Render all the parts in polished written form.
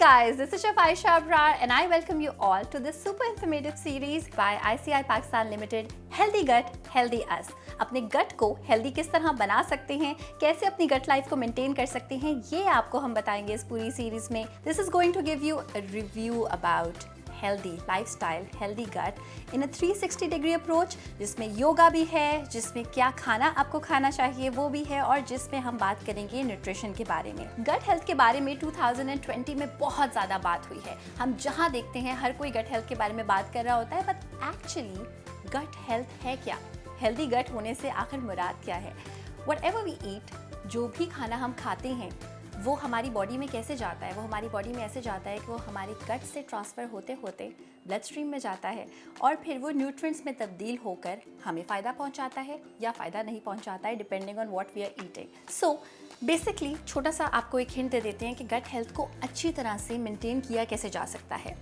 guys, this is Chef Aisha Abrar and I welcome you all to this super informative series by ICI Pakistan Limited, Healthy Gut, Healthy Us. अपने गट को healthy किस तरह बना सकते हैं, कैसे अपनी गट लाइफ को मेंटेन कर सकते हैं, ये आपको हम बताएंगे इस पूरी सीरीज में. This is going to give you a review about healthy lifestyle, healthy gut in a 360-degree approach, जिसमें योगा भी है, जिसमें क्या खाना आपको खाना चाहिए वो भी है, और जिसमें हम बात करेंगे न्यूट्रिशन के बारे में. गट हेल्थ के बारे में 2020 में बहुत ज़्यादा बात हुई है. हम जहाँ देखते हैं हर कोई गट हेल्थ के बारे में बात कर रहा होता है, बट एक्चुअली गट हेल्थ है क्या? हेल्दी गट होने से आखिर मुराद क्या है? Whatever we eat, जो भी खाना हम खाते हैं वो हमारी बॉडी में कैसे जाता है? वो हमारी बॉडी में ऐसे जाता है कि वो हमारी गट से ट्रांसफ़र होते होते ब्लड स्ट्रीम में जाता है और फिर वो न्यूट्रिएंट्स में तब्दील होकर हमें फ़ायदा पहुंचाता है या फ़ायदा नहीं पहुंचाता है, depending on what we are eating. So basically छोटा सा आपको एक हिंट दे देते हैं कि गट हेल्थ को अच्छी तरह से मेंटेन किया कैसे जा सकता है.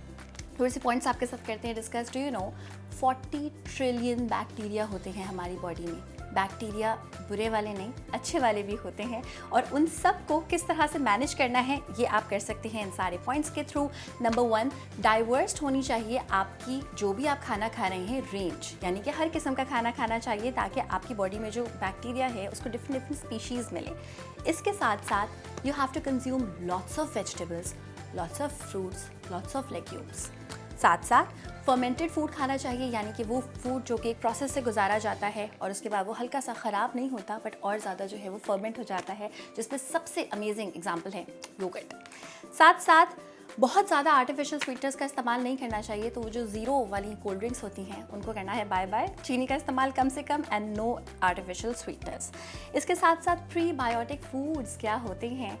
थोड़े से पॉइंट्स आपके साथ करते हैं discuss. Do you know 40 trillion bacteria होते हैं हमारी बॉडी में. बैक्टीरिया बुरे वाले नहीं, अच्छे वाले भी होते हैं, और उन सब को किस तरह से मैनेज करना है ये आप कर सकते हैं इन सारे पॉइंट्स के थ्रू. नंबर 1, डाइवर्स होनी चाहिए आपकी जो भी आप खाना खा रहे हैं रेंज, यानी कि हर किस्म का खाना खाना चाहिए ताकि आपकी बॉडी में जो बैक्टीरिया है उसको डिफरेंट डिफरेंट स्पीशीज़ मिले. इसके साथ साथ you have to consume lots of vegetables, lots of fruits, lots of legumes. साथ साथ फर्मेंटेड फूड खाना चाहिए, यानी कि वो फूड जो कि एक प्रोसेस से गुजारा जाता है और उसके बाद वो हल्का सा ख़राब नहीं होता बट और ज़्यादा जो है वो फर्मेंट हो जाता है, जिसमें सबसे अमेजिंग एग्जांपल है योगर्ट. साथ साथ बहुत ज़्यादा आर्टिफिशियल स्वीटनर्स का इस्तेमाल नहीं करना चाहिए. तो वो जो ज़ीरो वाली कोल्ड ड्रिंक्स होती हैं उनको करना है बाय बाय. चीनी का इस्तेमाल कम से कम एंड नो आर्टिफिशियल स्वीटनर्स. इसके साथ साथ प्रीबायोटिक फूड्स क्या होते हैं?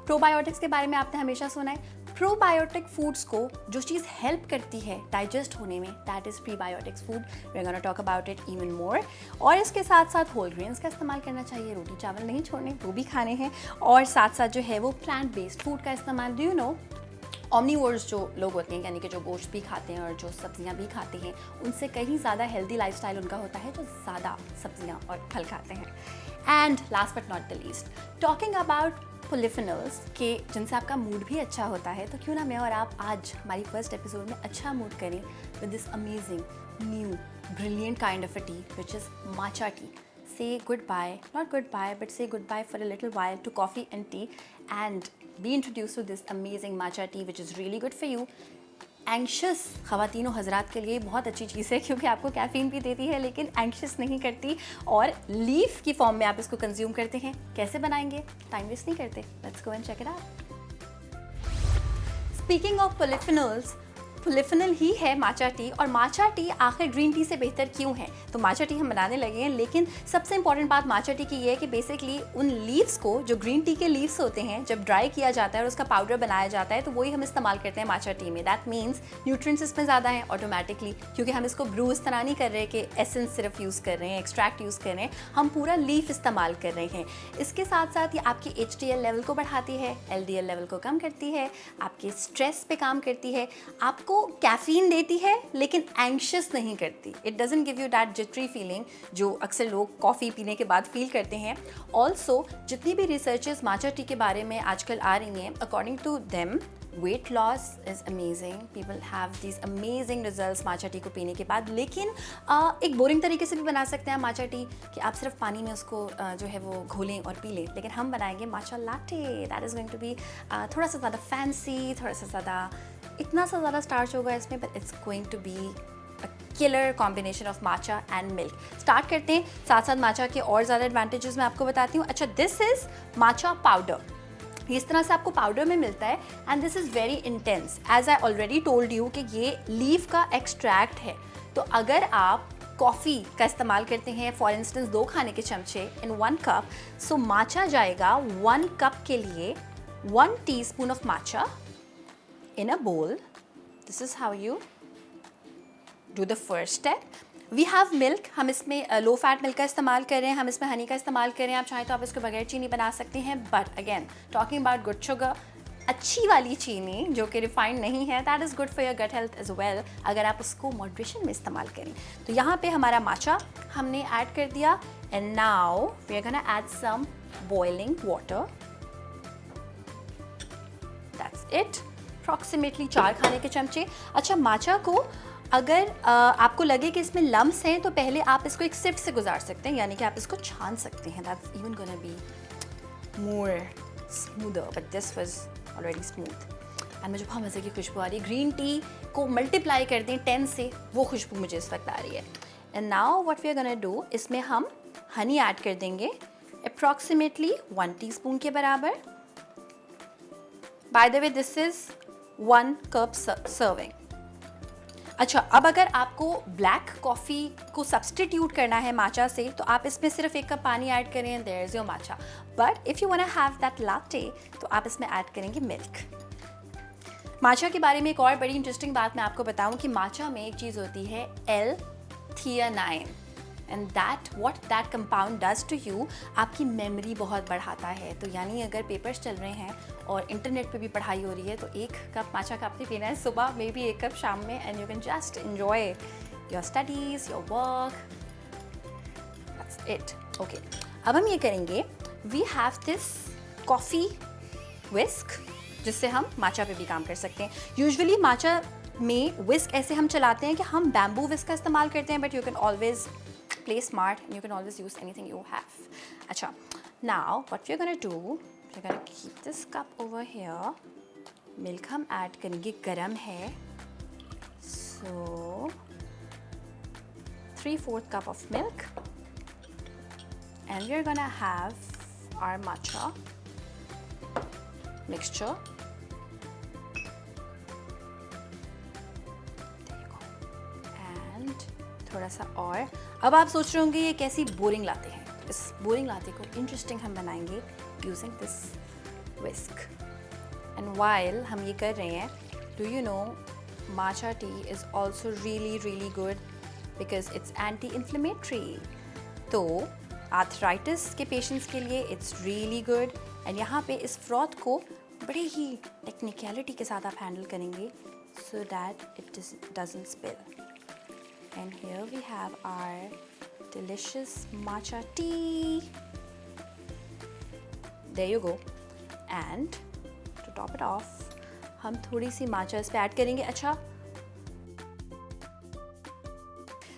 प्रोबायोटिक्स के बारे में आपने हमेशा सुना है. प्रोबायोटिक फूड्स को जो चीज़ हेल्प करती है डाइजेस्ट होने में, that is prebiotics food. We are gonna talk about it even more. और इसके साथ साथ होल ग्रेन्स का इस्तेमाल करना चाहिए. रोटी चावल नहीं छोड़ने, वो भी खाने हैं. और साथ साथ जो है वो प्लांट बेस्ड फूड का इस्तेमाल. डू यू नो ऑमनीवोर्स जो लोग होते हैं, यानी कि जो गोश्त भी खाते हैं और जो सब्जियां भी खाते हैं, उनसे कहीं ज़्यादा हेल्दी लाइफस्टाइल उनका होता है जो ज़्यादा सब्जियां और फल खाते हैं. And last but not the least, talking about polyphenols के जिनसे आपका मूड भी अच्छा होता है, तो क्यों ना मैं और आप आज हमारी फर्स्ट एपिसोड में अच्छा मूड करें with this amazing new brilliant kind of a T which is matcha tea. Say goodbye, not goodbye, but say goodbye for a little while to coffee and tea and be introduced to this amazing matcha tea which is really good for you. Anxious ख़वातीनों हज़रात के लिए बहुत अच्छी चीज़ है क्योंकि आपको caffeine भी देती है लेकिन एंक्शस नहीं करती, और लीफ की फॉर्म में आप इसको कंज्यूम करते हैं. कैसे बनाएंगे? टाइम वेस्ट नहीं करते, let's go and check it out. Speaking of polyphenols, polyphenol ही है माचा टी. और माचा टी आखिर ग्रीन टी से बेहतर क्यों है? तो माचा टी हम बनाने लगे हैं, लेकिन सबसे इंपॉर्टेंट बात माचा टी की ये है कि बेसिकली उन लीव्स को, जो ग्रीन टी के लीव्स होते हैं, जब ड्राई किया जाता है और उसका पाउडर बनाया जाता है तो वही हम इस्तेमाल करते हैं माचा टी में. दैट मीन्स न्यूट्रिएंट्स इसमें ज़्यादा हैं ऑटोमेटिकली, क्योंकि हम इसको ब्रू इस तरह नहीं कर रहे कि एसेंस सिर्फ यूज़ कर रहे हैं, एक्सट्रैक्ट यूज़ कर रहे हैं, हम पूरा लीफ इस्तेमाल कर रहे हैं. इसके साथ साथ ये आपकी HDL लेवल को बढ़ाती है, LDL लेवल को कम करती है, आपके स्ट्रेस पे काम करती है, आपको कैफ़ीन देती है लेकिन एंक्शस नहीं करती. It doesn't give you that jittery feeling जो अक्सर लोग कॉफ़ी पीने के बाद फील करते हैं. ऑल्सो जितनी भी रिसर्चेस माचा टी के बारे में आजकल आ रही हैं, according to them weight loss is amazing. People have this amazing results matcha tea को पीने के बाद. लेकिन एक बोरिंग तरीके से भी बना सकते हैं माचा टी कि आप सिर्फ पानी में उसको जो है वो घोलें और पी लें, लेकिन हम बनाएंगे matcha latte. That is going to be थोड़ा सा ज़्यादा फैंसी, थोड़ा सा ज़्यादा, इतना सा ज़्यादा स्टार्च होगा इसमें, but it's going to be a killer combination of matcha and milk. Start करते हैं. साथ साथ माचा के और ज़्यादा एडवांटेजेस मैं आपको बताती हूँ. अच्छा, दिस इज़ माचा पाउडर. इस तरह से आपको पाउडर में मिलता है and this is very intense. As I already told you कि ये लीफ का एक्सट्रैक्ट है. तो अगर आप कॉफ़ी का इस्तेमाल करते हैं, फॉर इंस्टेंस 2 खाने के चमचे इन 1 कप, सो माचा जाएगा 1 कप के लिए 1 teaspoon of matcha in a bowl. This is how you do the first step. We have milk. हम इसमें लो फैट मिल्क का इस्तेमाल कर रहे हैं, हम इसमें हनी का इस्तेमाल कर रहे हैं. आप चाहें तो आप इसको बगैर चीनी बना सकते हैं, but again talking about good sugar, अच्छी वाली चीनी जो कि रिफाइंड नहीं है, that is good for your gut health as well, अगर आप उसको मॉडरेशन में इस्तेमाल करें. तो यहाँ पे हमारा माचा हमने ऐड कर दिया and now we are gonna add some boiling water. That's it, approximately 4 खाने के चमचे। अच्छा, माचा को अगर आपको लगे कि इसमें लम्स हैं तो पहले आप इसको एक सिफ्ट से गुजार सकते हैं, यानी कि आप इसको छान सकते हैं। That's even gonna be more smoother, but this was already smooth. And मुझे बहुत मज़े की खुशबू आ रही है। ग्रीन टी को मल्टीप्लाई कर दें 10 से, वो खुशबू मुझे इस वक्त आ रही है। And now what we are gonna do, इसमें हम हनी ऐड कर देंगे अप्रॉक्सीमेटली 1 टीस्पून के बराबर। By the way this is 1 cup serving. अच्छा, अब अगर आपको ब्लैक कॉफ़ी को सब्सटीट्यूट करना है माचा से तो आप इसमें सिर्फ 1 कप पानी ऐड करें, there is your matcha. But if you want to have that latte तो आप इसमें ऐड करेंगे मिल्क। माचा के बारे में एक और बड़ी इंटरेस्टिंग बात मैं आपको बताऊं कि माचा में एक चीज़ होती है L-theanine, and that what that compound does to you, आपकी मेमोरी बहुत बढ़ाता है। तो यानी अगर पेपर्स चल रहे हैं और इंटरनेट पे भी पढ़ाई हो रही है तो 1 कप माचा का आपने पीना है सुबह, मे बी 1 कप शाम में, and you can just enjoy your studies, your work, that's it. Okay, अब हम ये करेंगे, वी हैव दिस कॉफ़ी विस्क जिससे हम माचा पे भी काम कर सकते हैं। यूजुअली माचा में विस्क ऐसे हम चलाते हैं कि हम बैम्बू विस्क का इस्तेमाल करते हैं, but you can always play smart and you can always use anything you have. अच्छा, now what we are gonna do, we are gonna keep this cup over here. Milk हम ऐड करेंगे, गरम है, so 3/4 cup of milk, and we are gonna have our matcha mixture. And थोड़ा सा और। अब आप सोच रहे होंगे ये कैसी बोरिंग लाते हैं, इस बोरिंग लाते को इंटरेस्टिंग हम बनाएंगे using this whisk. And while हम ये कर रहे हैं, do you know matcha tea is also really good because it's anti inflammatory. तो आर्थराइटिस के पेशेंट्स के लिए इट्स रियली गुड। एंड यहाँ पे इस फ्रॉथ को बड़े ही टेक्निकलिटी के साथ आप हैंडल करेंगे so that it doesn't spill. And here we have our delicious matcha tea, there you go. And to top it off हम थोड़ी सी माचा इस पे ऐड करेंगे। अच्छा,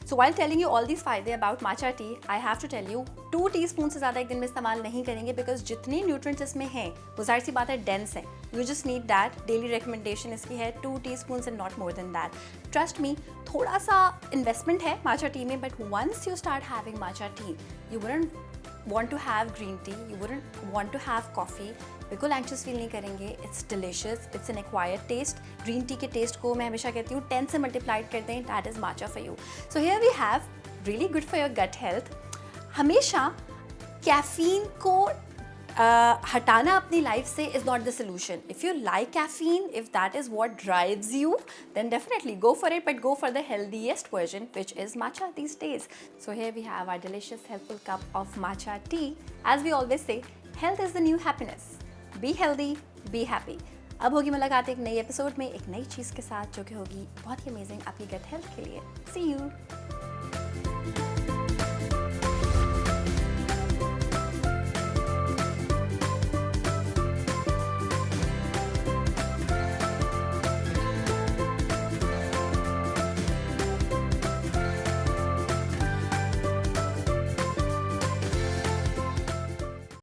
so while telling you all these फ़ायदे about matcha tea, I have to tell you 2 teaspoon से ज़्यादा एक दिन में इस्तेमाल नहीं करेंगे बिकॉज जितने न्यूट्रिएंट्स इसमें हैं वो ज़ाहिर सी बात है डेंस है। You just need that. Daily recommendation इसकी है 2 teaspoon and not more than that. Trust me, थोड़ा सा इन्वेस्टमेंट है माचा टी में, but once you start having matcha tea you wouldn't want to have green tea, you wouldn't want to have coffee, बिल्कुल anxious feel नहीं करेंगे। It's delicious, it's an acquired taste. Green tea के test को मैं हमेशा कहती हूँ 10 से मल्टीप्लाइड कर दें, that is matcha for you. So here we have really good for your gut health. हमेशा कैफ़ीन को हटाना अपनी लाइफ से is not the solution. If you like caffeine, if that is what drives you, then definitely go for it, but go for the healthiest version, which is matcha these days. So here we have our delicious helpful cup of matcha tea. As we always say, health is the new happiness. Be healthy, be happy. अब होगी मुलाकात एक नई episode में एक नई चीज़ के साथ जो कि होगी बहुत ही अमेजिंग आपकी गट हेल्थ के लिए। See you.